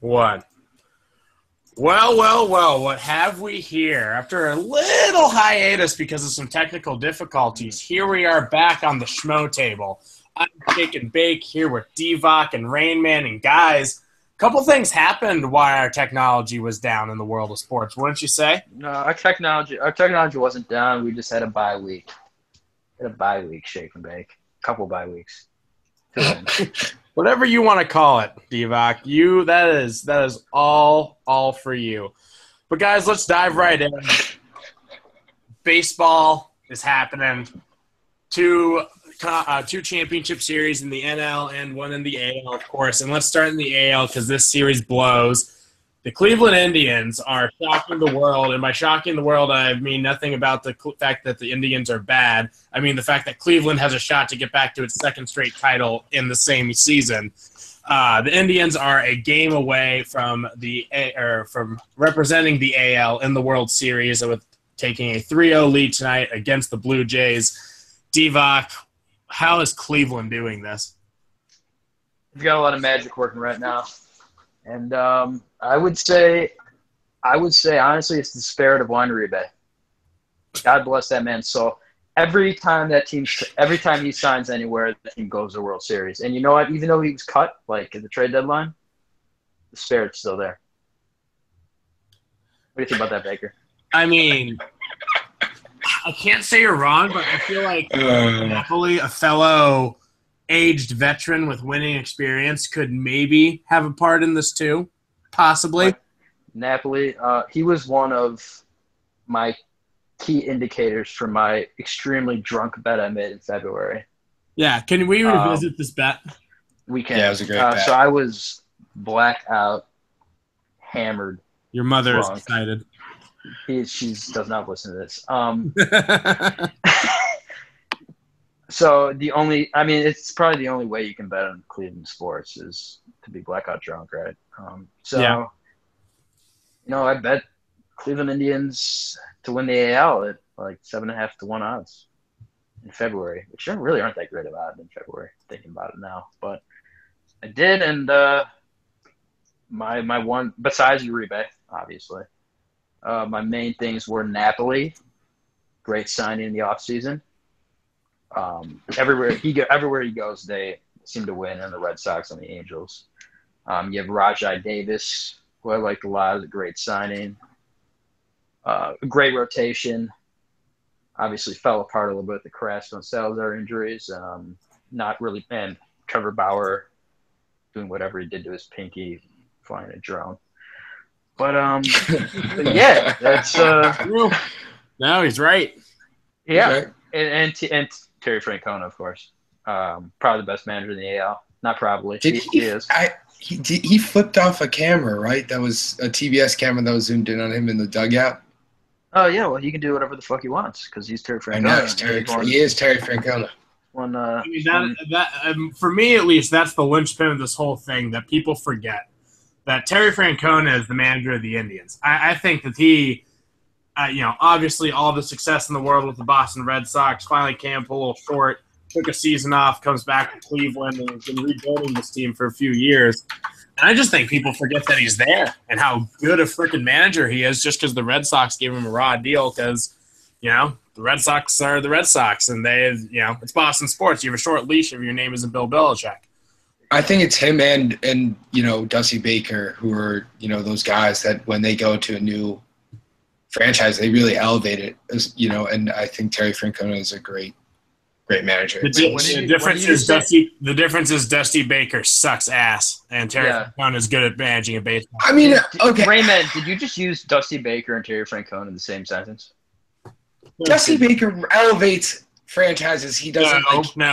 What? Well, what have we here? After a little hiatus because of some technical difficulties, here we are back on the Schmotable. I'm Jake and Bake here with Divock and Rainman. And guys, a couple things happened while our technology was down in the world of sports, wouldn't you say? No, our technology wasn't down. We just had a bye week. Shake and Bake. A couple bye weeks. Whatever you want to call it, Divock. That is all for you. But guys, let's dive right in. Baseball is happening. Two championship series in the NL and one in the AL, of course. And let's start in the AL because this series blows. The Cleveland Indians are shocking the world, and by shocking the world, I mean nothing about the fact that the Indians are bad. I mean the fact that Cleveland has a shot to get back to its second straight title in the same season. The Indians are a game away from from representing the AL in the World Series with taking a 3-0 lead tonight against the Blue Jays. Divock, how is Cleveland doing this? We've got a lot of magic working right now. And I would say, honestly, it's the spirit of Juan Uribe. God bless that man. So every time he signs anywhere, the team goes to the World Series. And you know what? Even though he was cut, like at the trade deadline, the spirit's still there. What do you think about that, Baker? I mean, I can't say you're wrong, but I feel like Napoli, a fellow aged veteran with winning experience, could maybe have a part in this too, possibly. Napoli, he was one of my key indicators for my extremely drunk bet I made in February. Yeah, can we revisit this bet? We can. Yeah, it was a great bet. So I was blackout, hammered. Your mother drunk. is excited. She does not listen to this. So it's probably the only way you can bet on Cleveland sports is to be blackout drunk, right? I bet Cleveland Indians to win the AL at like 7.5 to 1 odds in February, which really aren't that great of odds in February, thinking about it now. But I did, and my one, besides Uribe, obviously, my main things were Napoli, great signing in the offseason. Everywhere he goes, they seem to win, and the Red Sox and the Angels. You have Rajai Davis, who I liked a lot, is a great signing. A great rotation. Obviously fell apart a little bit with the Carrasco and Salazar injuries. Not really, and Trevor Bauer doing whatever he did to his pinky, flying a drone. But yeah, that's no, he's right. Yeah, He's right. And Terry Francona, of course, probably the best manager in the AL. Not probably, He is. He flipped off a camera, right? That was a TBS camera that was zoomed in on him in the dugout. Oh yeah, well he can do whatever the fuck he wants because he's Terry Francona. I know, he is Terry Francona. For me at least, that's the linchpin of this whole thing that people forget. That Terry Francona is the manager of the Indians. I think that he, obviously all the success in the world with the Boston Red Sox, finally came up a little short, took a season off, comes back to Cleveland, and has been rebuilding this team for a few years. And I just think people forget that he's there and how good a freaking manager he is just because the Red Sox gave him a raw deal because, the Red Sox are the Red Sox, and it's Boston sports. You have a short leash if your name isn't Bill Belichick. I think it's him and Dusty Baker who are, those guys that when they go to a new franchise, they really elevate it, and I think Terry Francona is a great manager. The difference is Dusty Baker sucks ass, and Terry Francona is good at managing a baseball. I mean, okay. Raymond, did you just use Dusty Baker and Terry Francona in the same sentence? Dusty Baker elevates franchises. He doesn't No.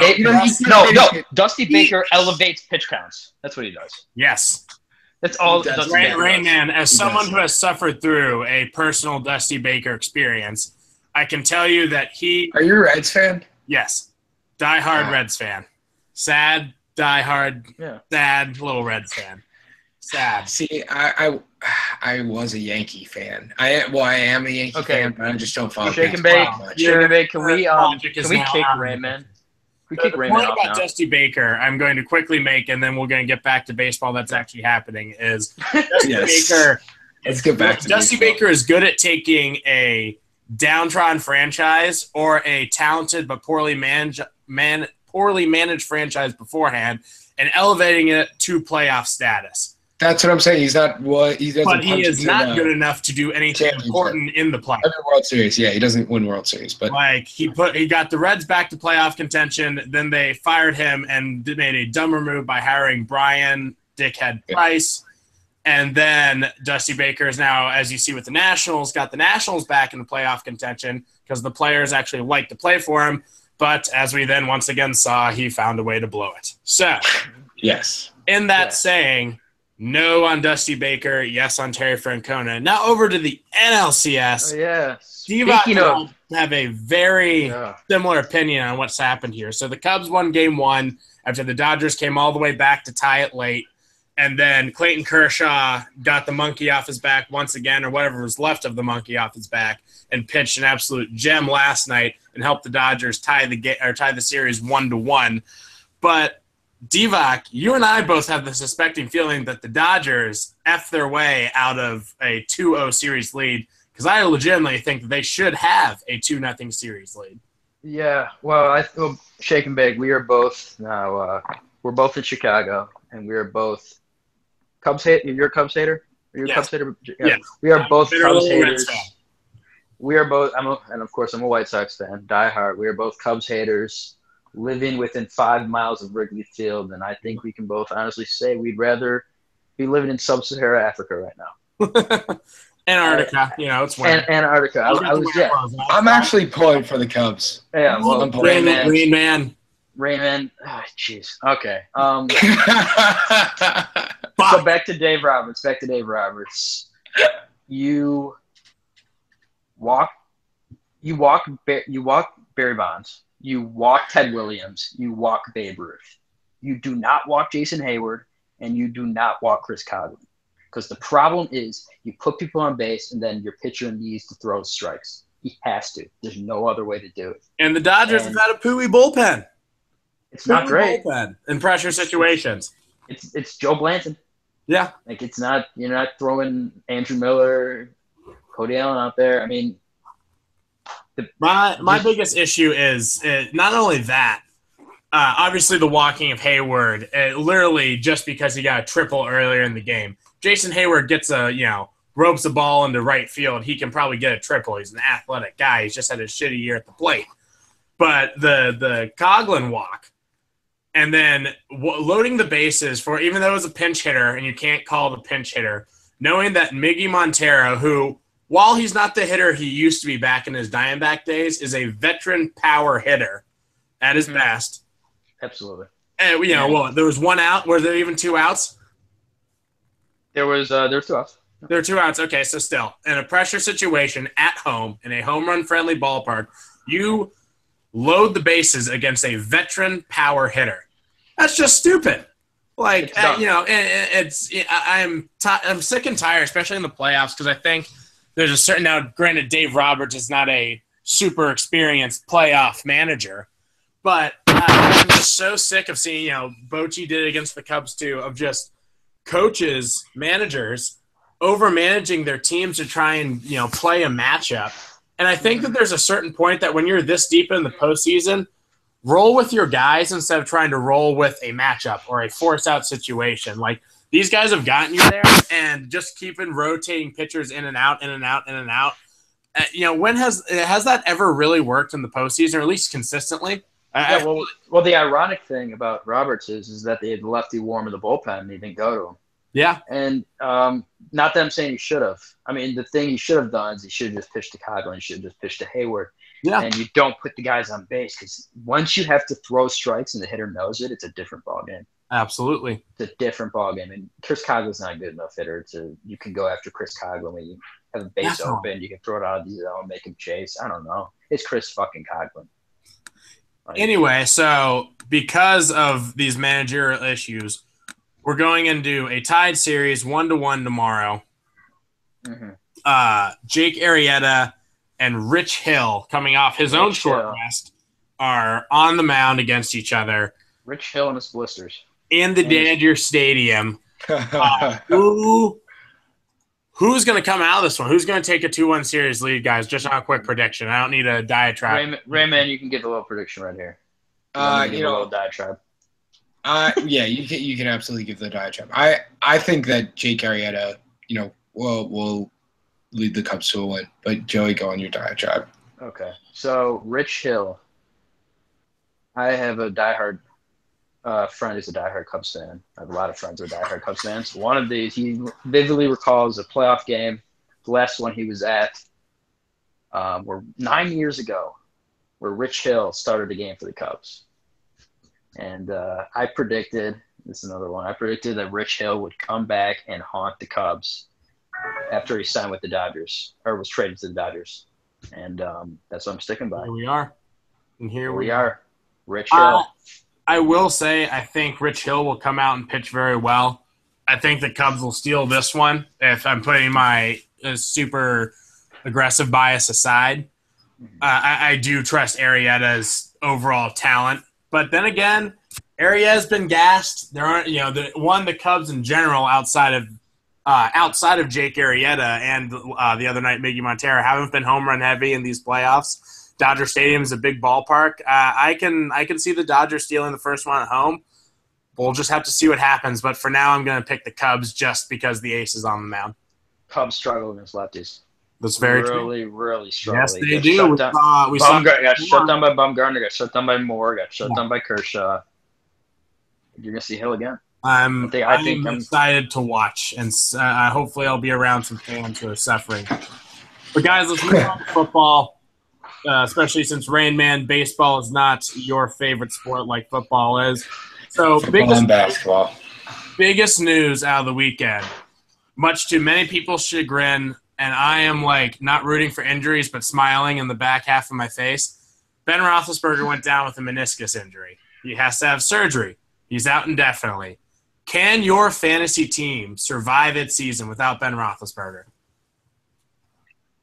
Dusty Baker elevates pitch counts. That's what he does. Yes. That's all. Rain Man, as someone who has suffered through a personal Dusty Baker experience, I can tell you that he. Are you a Reds fan? Yes, diehard Reds fan. Sad, diehard, sad little Reds fan. Sad. See, I was a Yankee fan. I am a Yankee fan, but I just don't follow. Shake and Bake. Can we kick Raymond? We So kick the Raymond point off about now. Dusty Baker, I'm going to quickly make, and then we're going to get back to baseball that's actually happening, is Dusty Yes. Baker. Let's get back to Dusty baseball. Baker is good at taking a downtrodden franchise or a talented but poorly managed franchise beforehand and elevating it to playoff status. That's what I'm saying. He's not what he doesn't. But he punch is into not the good enough to do anything championship. important in the playoffs. Every World Series, yeah, he doesn't win World Series, but Like he got the Reds back to playoff contention. Then they fired him and made a dumber move by hiring Brian Dickhead Price. And then Dusty Baker is now, as you see with the Nationals, got the Nationals back in the playoff contention because the players actually like to play for him. But as we then once again saw, he found a way to blow it. So, yes. in that saying, no on Dusty Baker, yes on Terry Francona. Now over to the NLCS. Oh, yeah. Divac and I have a very similar opinion on what's happened here. So the Cubs won Game 1 after the Dodgers came all the way back to tie it late. And then Clayton Kershaw got the monkey off his back once again, or whatever was left of the monkey off his back, and pitched an absolute gem last night and helped the Dodgers tie the series 1-1. But Divac, you and I both have the suspecting feeling that the Dodgers F their way out of a 2-0 series lead, because I legitimately think that they should have a 2-0 series lead. Yeah, well, Shake and Bake, we are both now. We're both in Chicago, and we are both Cubs hater. You're a Cubs hater. Are you a Cubs hater? Yeah. Yes. We are both Cubs haters. Fan. We are both. And of course, I'm a White Sox fan, diehard. We are both Cubs haters, living within 5 miles of Wrigley Field, and I think we can both honestly say we'd rather be living in sub-Saharan Africa right now. Antarctica, it's winter. Antarctica. I'm actually pulling for the Cubs. Yeah, well, I'm pulling. Green Man. Raymond. Jeez. Okay. So back to Dave Roberts. You walk Barry Bonds. You walk Ted Williams. You walk Babe Ruth. You do not walk Jason Hayward, and you do not walk Chris Coghlan. Because the problem is you put people on base, and then your pitcher needs to throw strikes. He has to. There's no other way to do it. And the Dodgers have had a pooey bullpen. It's not great in pressure situations. It's Joe Blanton. Yeah, like you're not throwing Andrew Miller, Cody Allen out there. I mean, my biggest issue is not only that. Obviously, the walking of Hayward, literally just because he got a triple earlier in the game. Jason Hayward gets ropes the ball into right field. He can probably get a triple. He's an athletic guy. He's just had a shitty year at the plate. But the Coghlan walk, and then loading the bases for, even though it was a pinch hitter and you can't call it a pinch hitter, knowing that Miggy Montero, who, while he's not the hitter he used to be back in his Diamondback days, is a veteran power hitter at his best. Absolutely. And, there was one out. Were there even 2 outs? There were 2 outs. There were 2 outs. Okay, so still, in a pressure situation at home, in a home run-friendly ballpark, you load the bases against a veteran power hitter. That's just stupid. Like, I'm sick and tired, especially in the playoffs, because I think there's a certain, now granted Dave Roberts is not a super experienced playoff manager, but I'm just so sick of seeing, Bochy did it against the Cubs too, of just coaches, managers, over-managing their teams to try and, play a matchup. And I think that there's a certain point that when you're this deep in the postseason, roll with your guys instead of trying to roll with a matchup or a force-out situation. Like, these guys have gotten you there, and just keeping rotating pitchers in and out, in and out, in and out. When has that ever really worked in the postseason, or at least consistently? Well, the ironic thing about Roberts is that they had the lefty warm in the bullpen and he didn't go to him. Yeah. And not that I'm saying he should have. I mean, the thing he should have done is he should have just pitched to Coghlan. He should have just pitched to Hayward. Yeah. And you don't put the guys on base, because once you have to throw strikes and the hitter knows it, it's a different ballgame. Absolutely. It's a different ballgame. And Chris Coglan's not a good enough hitter you can go after Chris Coghlan when you have a base open. You can throw it out of the zone, make him chase. I don't know. It's Chris fucking Coghlan. Anyway, so because of these managerial issues, we're going into a tied series 1-1 tomorrow. Mm-hmm. Jake Arrieta and Rich Hill, coming off his own short rest, are on the mound against each other Rich Hill and his blisters. in the Dodger Stadium. Who's going to come out of this one? Who's going to take a 2-1 series lead, guys? Just on a quick prediction. I don't need a diatribe. Rayman, you can give a little prediction right here. A little diatribe. Yeah, you can absolutely give the diatribe. I think that Jake Arrieta, will lead the Cubs to a win. But Joey, go on your diatribe. Okay, so Rich Hill. I have a diehard friend who's a diehard Cubs fan. I have a lot of friends who are diehard Cubs fans. One of these, he vividly recalls a playoff game, the last one he was at, were 9 years ago, where Rich Hill started a game for the Cubs. And I predicted, this is another one, I predicted that Rich Hill would come back and haunt the Cubs after he signed with the Dodgers, or was traded to the Dodgers. And that's what I'm sticking by. Here we are. And here we are. Rich Hill. I will say I think Rich Hill will come out and pitch very well. I think the Cubs will steal this one if I'm putting my super aggressive bias aside. I do trust Arrieta's overall talent. But then again, Arrieta's been gassed. There aren't, the Cubs in general outside of Jake Arrieta and the other night Miggy Montero haven't been home run heavy in these playoffs. Dodger Stadium is a big ballpark. I can see the Dodgers stealing the first one at home. We'll just have to see what happens. But for now, I'm going to pick the Cubs just because the ace is on the mound. Cubs struggle against lefties. That's very really, true. Really struggle. Yes, they do. We got shut down by Bumgarner, got shut down by Moore, got shut down by Kershaw. You're going to see Hill again. I'm excited to watch, and hopefully I'll be around some fans who are suffering. But, guys, let's move on to football. Especially since Rain Man, baseball is not your favorite sport like football is. So biggest news out of the weekend, much to many people's chagrin, and I am not rooting for injuries but smiling in the back half of my face. Ben Roethlisberger went down with a meniscus injury. He has to have surgery. He's out indefinitely. Can your fantasy team survive its season without Ben Roethlisberger?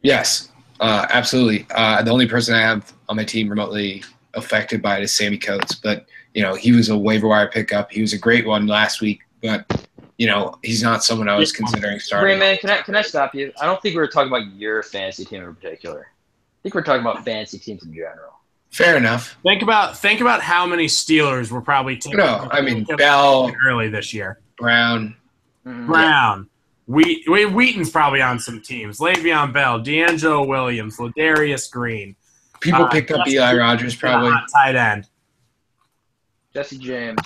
Yes. Absolutely. The only person I have on my team remotely affected by it is Sammy Coates. But, he was a waiver wire pickup. He was a great one last week. But, he's not someone I was considering starting. Wait, man, can I stop you? I don't think we were talking about your fantasy team in particular. I think we're talking about fantasy teams in general. Fair enough. Think about how many Steelers were probably taking. No, I mean, Bell. Early this year. Brown. Yeah. Wheaton's probably on some teams. Le'Veon Bell, D'Angelo Williams, Ladarius Green. People picked up Eli Rogers probably. Tight end. Jesse James.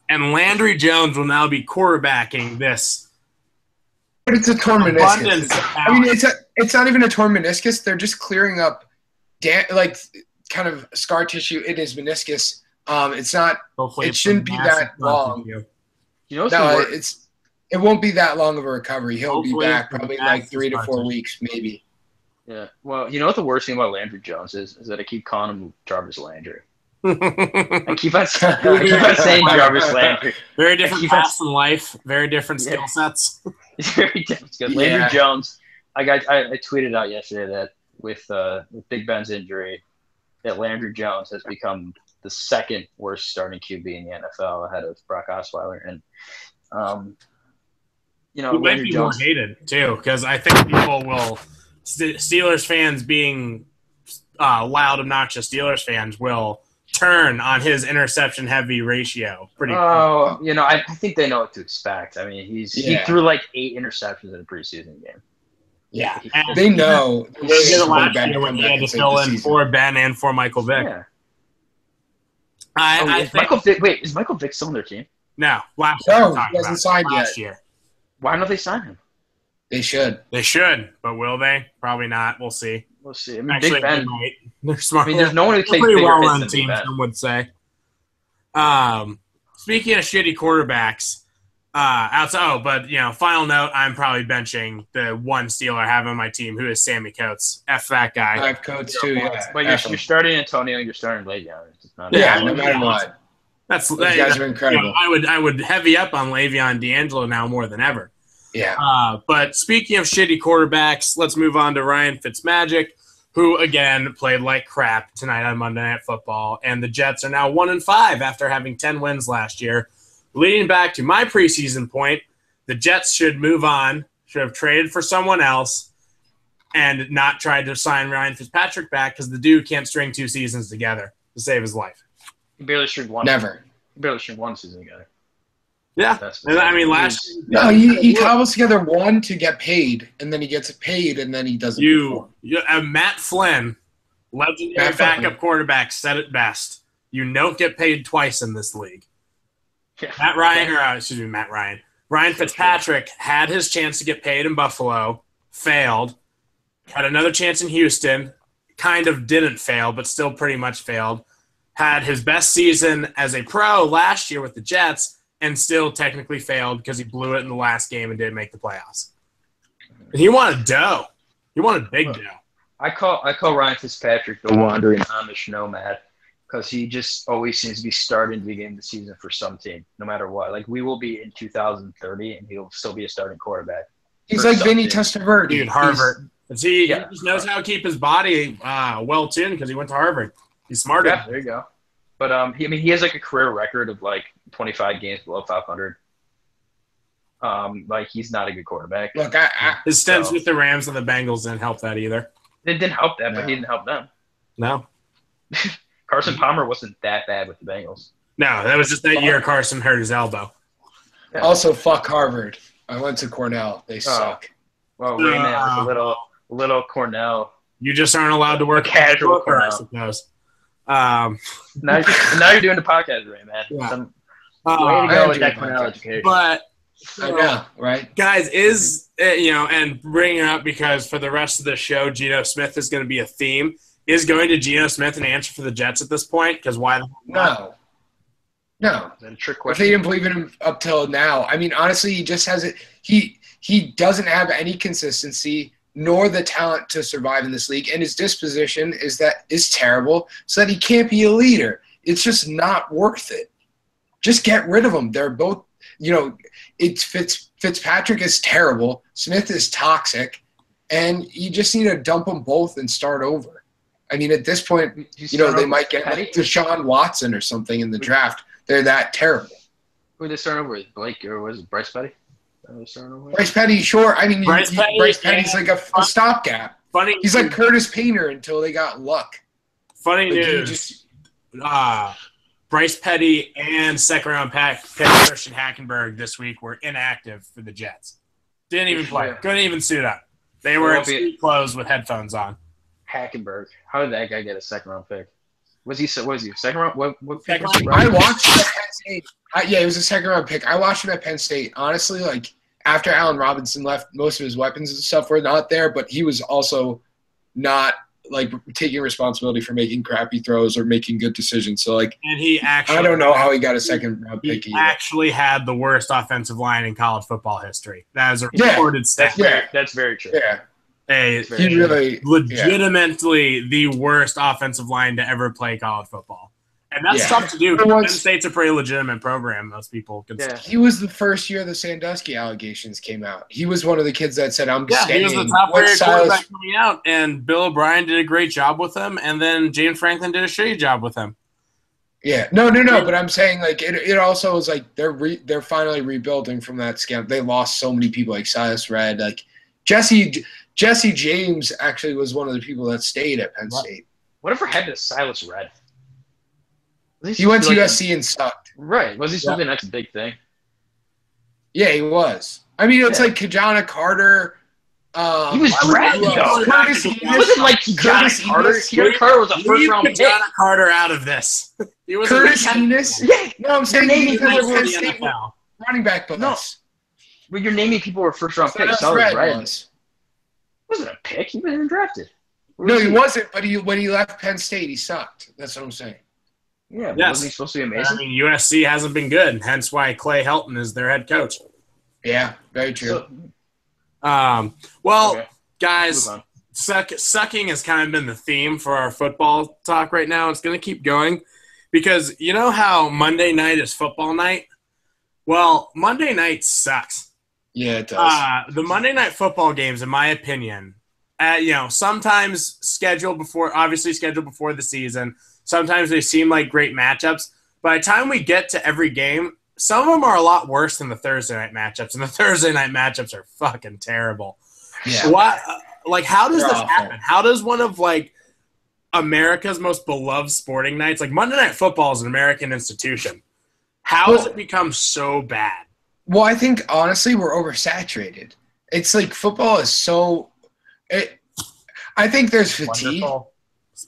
And Landry Jones will now be quarterbacking this. But it's a torn meniscus. I mean, it's not even a torn meniscus. They're just clearing up kind of scar tissue in his meniscus. It's not. Hopefully it shouldn't be that long. It won't be that long of a recovery. He'll be back probably 3 to 4 weeks, maybe. Yeah. Well, you know what the worst thing about Landry Jones is that I keep calling him Jarvis Landry. I keep on saying Jarvis Landry. Very different paths in life. Very different skill sets. Very different skill. Landry Jones. I tweeted out yesterday that with Big Ben's injury, that Landry Jones has become the second worst starting QB in the NFL ahead of Brock Osweiler. And he might be more hated too, because I think people will Steelers fans being loud, obnoxious Steelers fans will turn on his interception-heavy ratio. I think they know what to expect. I mean, he threw 8 interceptions in a preseason game. Yeah, they know. They did it last year when he had to fill in for Ben and for Michael Vick. Yeah. Is Michael Vick still on their team? No, he hasn't signed yet. Year. Why don't they sign him? They should. They should, but will they? Probably not. We'll see. We'll see. I mean, Actually, Big Ben. They're smart. I mean, there's no one who takes pretty bigger well-run hits than team, Big Ben. some would say. Speaking of shitty quarterbacks, final note, I'm probably benching the one Steeler I have on my team, who is Sammy Coates. F that guy. I have Coates too, yeah. But you're starting Antonio, you're starting Le'Veon. No matter what. Those guys are incredible. I would heavy up on Le'Veon D'Angelo now more than ever. Yeah. But speaking of shitty quarterbacks, let's move on to Ryan Fitzmagic. who, again, played like crap tonight on Monday Night Football. And the Jets are now 1-5 after having 10 wins last year. Leading back to my preseason point, the Jets should move on, should have traded for someone else, and not tried to sign Ryan Fitzpatrick back because the dude can't string 2 seasons together to save his life. He barely stringed one. Never. He barely stringed 1 season together. Yeah. And I mean, last year. No, he cobbles together 1 to get paid, and then he gets paid, and then he doesn't perform. Matt Flynn, legendary backup quarterback, said it best. You don't get paid twice in this league. Yeah. Matt Ryan. Ryan Fitzpatrick had his chance to get paid in Buffalo, failed. Had another chance in Houston, kind of didn't fail, but still pretty much failed. Had his best season as a pro last year with the Jets, and still technically failed because he blew it in the last game and didn't make the playoffs. And he wanted dough. He wanted big dough. I call Ryan Fitzpatrick the wandering Amish nomad because he just always seems to be starting the beginning of the season for some team, no matter what. Like, we will be in 2030, and he'll still be a starting quarterback. He's like Vinny Testaverde. Dude, Harvard. He just knows how to keep his body well-tuned because he went to Harvard. He's smarter. Yeah, there you go. But he has like a career record of like 25 games below 500. Like, he's not a good quarterback. Look, his stints with the Rams and the Bengals didn't help that either. It didn't help that, but he didn't help them. No. Carson Palmer wasn't that bad with the Bengals. No, that was just that year Carson hurt his elbow. Yeah. Also, fuck Harvard. I went to Cornell. They suck. Well, Rayman was a little Cornell. You just aren't allowed to work casual Cornell, I suppose. Now you're doing the podcast, Rayman. Yeah. Way to go with that Cornell education. But I know, right? Guys, and bringing it up because for the rest of the show, Geno Smith is going to be a theme. Is going to Geno Smith an answer for the Jets at this point? Because why the No. Is that a trick question? If they didn't believe in him up till now, I mean, honestly, he just has it. He doesn't have any consistency nor the talent to survive in this league, and his disposition is terrible, so that he can't be a leader. It's just not worth it. Just get rid of them. They're both, Fitzpatrick is terrible. Smith is toxic, and you just need to dump them both and start over. I mean, at this point, they might get like Deshaun Watson or something in the draft. They're that terrible. Who did they start over with? Blake or was it Bryce Petty? Bryce Petty, sure. I mean, Bryce Petty's like a stopgap. He's like Curtis Painter until they got luck. Funny news. Bryce Petty and second-round pick Christian Hackenberg this week were inactive for the Jets. Didn't even play. Couldn't even suit up. They were in street clothes with headphones on. Hackenberg. How did that guy get a second-round pick? Was he second round? What second round? I watched him at Penn State. It was a second-round pick. I watched him at Penn State. Honestly, like, after Allen Robinson left, most of his weapons and stuff were not there, but he was also not like taking responsibility for making crappy throws or making good decisions. So like, and he actually, I don't know how he got a second round pick. He actually had the worst offensive line in college football history. That is a recorded stat. That's very true. Yeah. He really legitimately the worst offensive line to ever play college football. And that's tough to do. Penn State's a pretty legitimate program, most people consider. He was the first year the Sandusky allegations came out. He was one of the kids that said, I'm staying. He was the top rated quarterback coming out, and Bill O'Brien did a great job with him, and then James Franklin did a shitty job with him. Yeah. No, but I'm saying, like, it also was like they're finally rebuilding from that scam. They lost so many people, like Silas Red. Like, Jesse James actually was one of the people that stayed at Penn State. Whatever happened to Silas Red? He went to USC and sucked. Right. Was he supposed to be the next big thing? Yeah, he was. I mean, it's like Kajana Carter. He was drafted, though. It wasn't like Kajana Carter. Kajana Carter was a first-round pick. Kajana Carter out of this. He was Curtis Enos? Yeah. No, I'm saying he was running back bus. No. But you're naming people who were first-round picks. Wasn't a pick. He wasn't even drafted. No, he wasn't, but when he left Penn State, he sucked. That's what I'm saying. Yeah, but wasn't he supposed to be amazing? I mean, USC hasn't been good, hence why Clay Helton is their head coach. Yeah, very true. Guys, sucking has kind of been the theme for our football talk right now. It's going to keep going because you know how Monday night is football night? Well, Monday night sucks. Yeah, it does. The Monday night football games, in my opinion, sometimes scheduled before the season. Sometimes they seem like great matchups. By the time we get to every game, some of them are a lot worse than the Thursday night matchups, and the Thursday night matchups are fucking terrible. Yeah. How does They're this awful. happen? How does one of America's most beloved sporting nights, like Monday Night Football, is an American institution? How has it become so bad? Well, I think honestly we're oversaturated. It's like football is so. I think there's fatigue.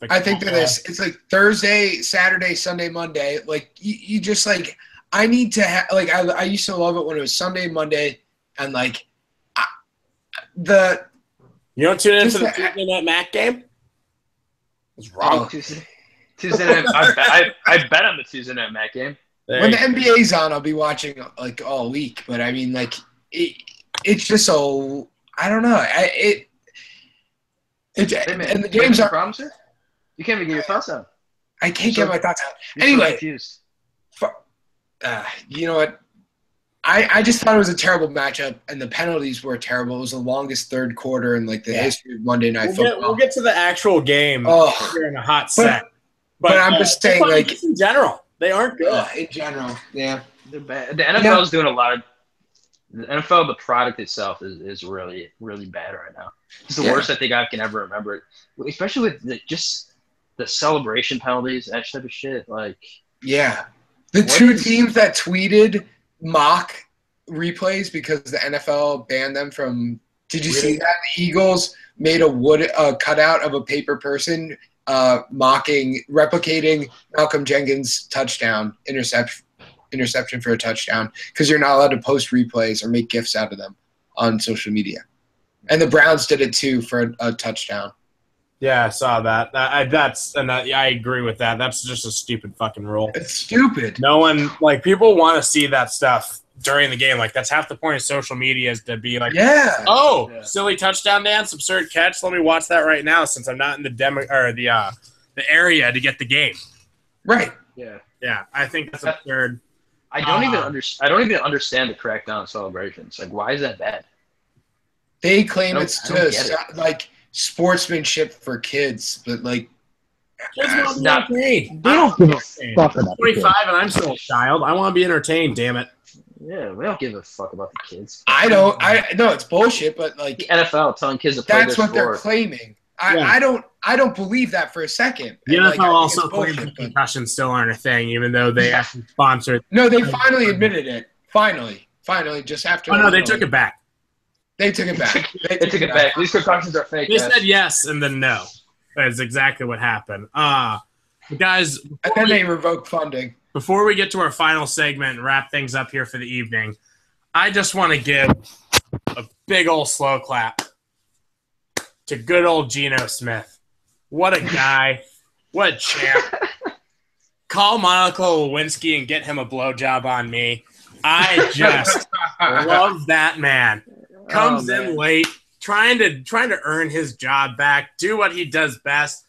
I think that it's like Thursday, Saturday, Sunday, Monday. Like you just like I need to have like I used to love it when it was Sunday, Monday, and like the. You don't tune in for the Tuesday night Mac game? What's wrong? Tuesday night. I bet on the Tuesday night Mac game. When the NBA's on, I'll be watching like all week. But I mean, like it's just so I don't know. And the games are. Promise you can't even get your thoughts out. I can't get my thoughts out. Anyway, you know what? I just thought it was a terrible matchup, and the penalties were terrible. It was the longest third quarter in like the history of Monday Night Football. We'll get to the actual game here in a hot sec. But I'm just saying, like in general, they aren't good. In general, yeah, they're bad. The NFL is doing a lot of. The NFL, the product itself is really, really bad right now. It's the worst I think I can ever remember it, especially with just the celebration penalties, that type of shit. Like, yeah, the two teams that tweeted mock replays because the NFL banned them from. Did you see that? The Eagles made a wood cutout of a paper person replicating Malcolm Jenkins' touchdown interception for a touchdown because you're not allowed to post replays or make GIFs out of them on social media. And the Browns did it too for a touchdown. Yeah, I saw that. I agree with that. That's just a stupid fucking rule. It's stupid. No one people want to see that stuff during the game. Like that's half the point of social media is to be like, silly touchdown dance, absurd catch. Let me watch that right now since I'm not in the area to get the game. Right. Yeah. Yeah, I think that's absurd. I don't even understand the crackdown on celebrations. Like, why is that bad? They claim it's like sportsmanship for kids, but like kids want to be entertained. They don't give a fuck about 25 and I'm still a child. I want to be entertained, damn it. Yeah, we don't give a fuck about the kids. I know it's bullshit, but like the NFL telling kids to play that's what they're claiming. I don't believe that for a second. The NFL also claims that concussions still aren't a thing, even though they actually sponsored. No, they finally admitted it. Finally, just after. Oh no, they took it back. They took it back. They took it back. These concussions are fake. They said yes and then no. That's exactly what happened. Guys, and then they revoked funding. Before we get to our final segment and wrap things up here for the evening, I just want to give a big old slow clap to good old Geno Smith. What a guy. What a champ. Call Monica Lewinsky and get him a blowjob on me. I just love that man. Comes in late, trying to earn his job back, do what he does best,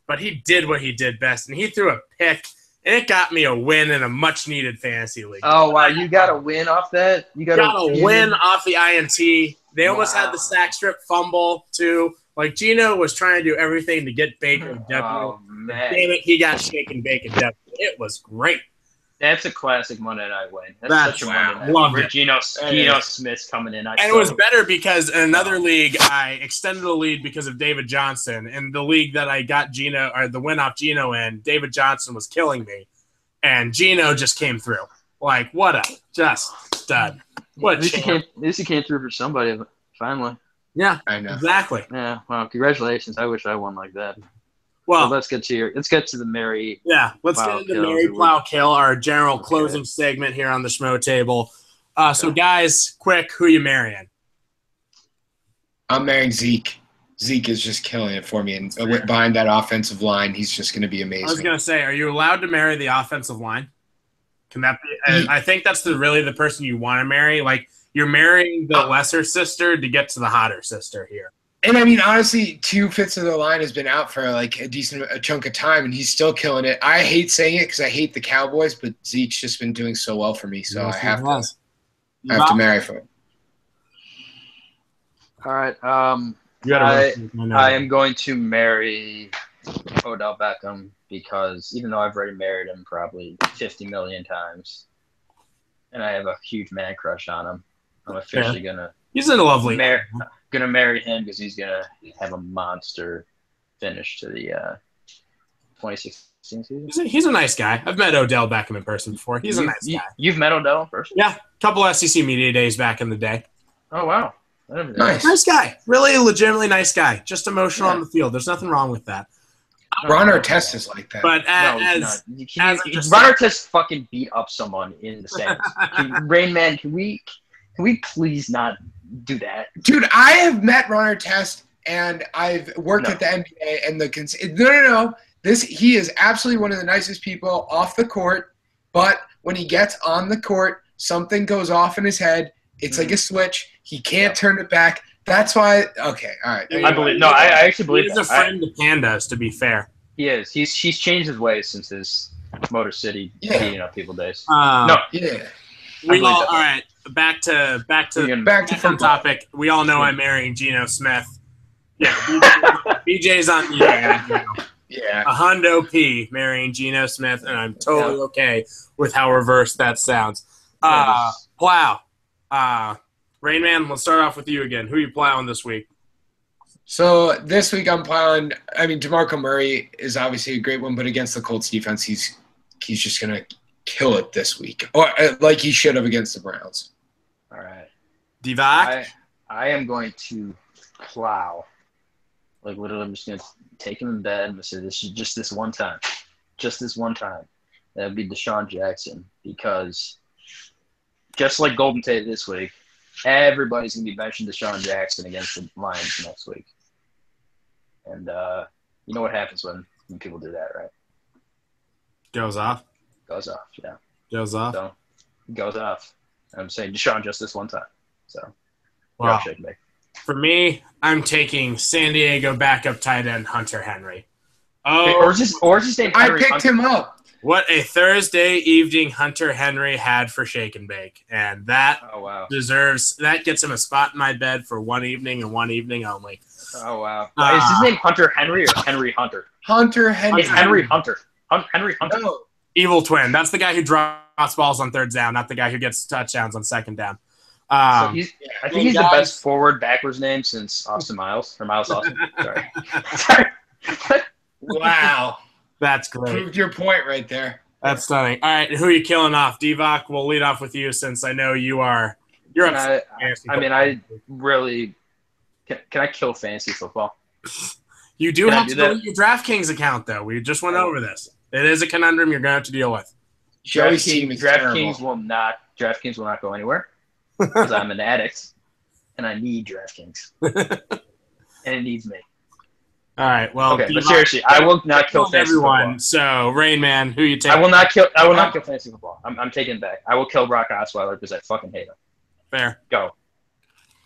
but he did what he did best, and he threw a pick, and it got me a win in a much-needed fantasy league. Oh, wow. You got a win off that? You got a win off the INT. They almost had the sack strip fumble, too. Like, Geno was trying to do everything to get Baker W. Oh, man. Damn it, he got shaken Bacon W. It was great. That's a classic Monday night win. That's such a Monday night. Love where it. Geno Smith's coming in. And it was better because in another league, I extended the lead because of David Johnson. In the league that I got the win off Geno in, David Johnson was killing me. And Geno just came through. Like, what a stud. What at least he came through for somebody, finally. Yeah, I know. Exactly. Yeah, well, congratulations. I wish I won like that. Well, so let's get to the Mary. Yeah, let's get into Mary Plow Kill, our general closing segment here on the Schmotable. So, guys, quick, who you marrying? I'm marrying Zeke. Zeke is just killing it for me, and behind that offensive line, he's just going to be amazing. I was going to say, are you allowed to marry the offensive line? Can that be? I think that's really the person you want to marry. Like, you're marrying the lesser sister to get to the hotter sister here. And I mean, honestly, 2/5 of the line has been out for like a chunk of time, and he's still killing it. I hate saying it because I hate the Cowboys, but Zeke's just been doing so well for me, so I have to marry for him. All right. You gotta roast I am going to marry Odell Beckham because even though I've already married him probably 50 million times, and I have a huge man crush on him, I'm officially He's in a lovely. gonna marry him because he's gonna have a monster finish to the 2016 season. He's a nice guy. I've met Odell Beckham in person before. He's a nice guy. You've met Odell in person? Yeah, a couple SEC media days back in the day. Oh wow, nice guy. Really, legitimately nice guy. Just emotional on the field. There's nothing wrong with that. Ron Artest is like that. But Ron Artest fucking beat up someone in the stands. Rain Man, can we please not do that? Dude, I have met Ron Artest and I've worked at the NBA and no. He is absolutely one of the nicest people off the court, but when he gets on the court, something goes off in his head. It's like a switch. He can't turn it back. That's why. Okay, all right. I actually believe he's a friend to pandas. To be fair, he is. He's changed his ways since his Motor City beating up people days. All right. Back to the topic. We all know I'm marrying Geno Smith. Yeah, BJ's on a hundo P marrying Geno Smith, and I'm totally okay with how reverse that sounds. Plow. Rain Man, let's start off with you again. Who are you plowing this week? So this week I'm plowing. I mean, DeMarco Murray is obviously a great one, but against the Colts defense, he's just gonna kill it this week, or like he should have against the Browns. All right, Divac. I am going to plow. Like literally, I'm just gonna take him in bed and say this is just this one time. That would be Deshaun Jackson because just like Golden Tate this week. Everybody's going to be benching Deshaun Jackson against the Lions next week. And you know what happens when people do that, right? Goes off, yeah. Goes off? So, goes off. I'm saying Deshaun just this one time. So, wow. For me, I'm taking San Diego backup tight end Hunter Henry. Or just name Henry. I picked him up. What a Thursday evening Hunter Henry had for Shake and Bake. And that that gets him a spot in my bed for one evening and one evening only. Oh, wow. Is his name Hunter Henry or Henry Hunter? Hunter Henry. It's Henry Hunter. Henry Hunter. No. Evil twin. That's the guy who drops balls on third down, not the guy who gets touchdowns on second down. I think he's the best forward backwards name since Austin Miles. Or Miles Austin. Sorry. Wow. That's great. Proved your point right there. That's stunning. All right, who are you killing off? Divac, we'll lead off with you since I know you're upset. I really can I kill fantasy football? You do have to delete your DraftKings account though. We just went over this. It is a conundrum you're going to have to deal with. DraftKings will not go anywhere because I'm an addict and I need DraftKings. And it needs me. All right. Well, okay, but seriously, I will not kill fantasy everyone. Football. So, Rain Man, who you taking? I will not kill fantasy football. I'm taking it back. I will kill Brock Osweiler because I fucking hate him. Fair. Go.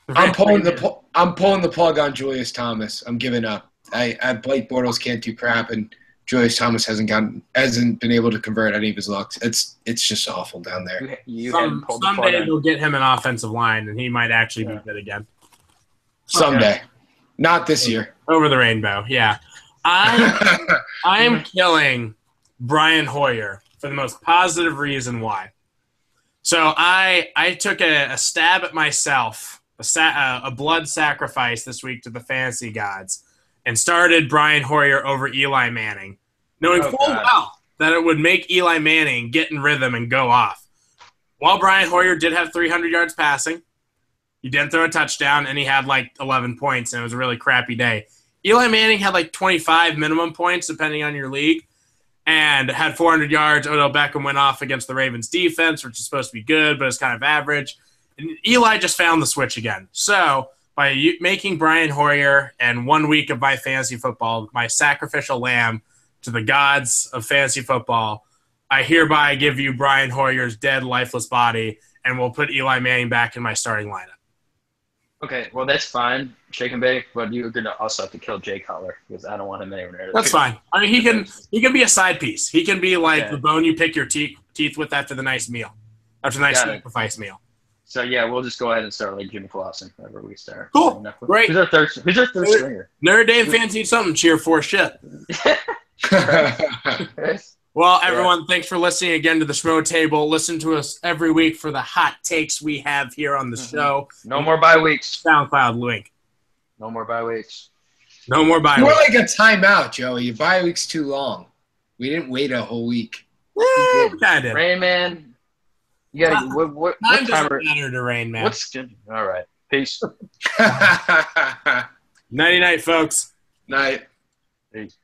I'm pulling the plug on Julius Thomas. I'm giving up. Blake Bortles can't do crap, and Julius Thomas hasn't been able to convert any of his lucks. It's just awful down there. Someday they'll get him an offensive line, and he might actually be good again. Someday. Not this year. Over the rainbow, yeah. I am killing Brian Hoyer for the most positive reason why. So I took a stab at myself, a blood sacrifice this week to the fantasy gods, and started Brian Hoyer over Eli Manning, knowing full well that it would make Eli Manning get in rhythm and go off. While Brian Hoyer did have 300 yards passing, he didn't throw a touchdown, and he had like 11 points, and it was a really crappy day. Eli Manning had like 25 minimum points, depending on your league, and had 400 yards. Odell Beckham went off against the Ravens defense, which is supposed to be good, but it's kind of average. And Eli just found the switch again. So by making Brian Hoyer and 1 week of my fantasy football my sacrificial lamb to the gods of fantasy football, I hereby give you Brian Hoyer's dead, lifeless body, and we'll put Eli Manning back in my starting lineup. Okay, well, that's fine, Shake and Bake, but you're going to also have to kill Jay Cutler because I don't want him anywhere near the That's fine. I mean, he can be a side piece. He can be like the bone you pick your teeth with after the nice meal, after the nice sacrifice meal. So yeah, we'll just go ahead and start like Jimmy Clausen whenever we start. Cool. Great. Who's our third stringer? Notre Dame fans need something to cheer for. Shit. Well, everyone, thanks for listening again to the Schmotable. Listen to us every week for the hot takes we have here on the show. No more bye weeks. SoundCloud link. No more bye weeks. No more bye More weeks. like a timeout, Joey. Your bye week's too long. We didn't wait a whole week. Kind of. Rain Man. You gotta. What Time time? doesn't matter to Rain Man. All right. Peace. Nighty night, folks. Night. Peace.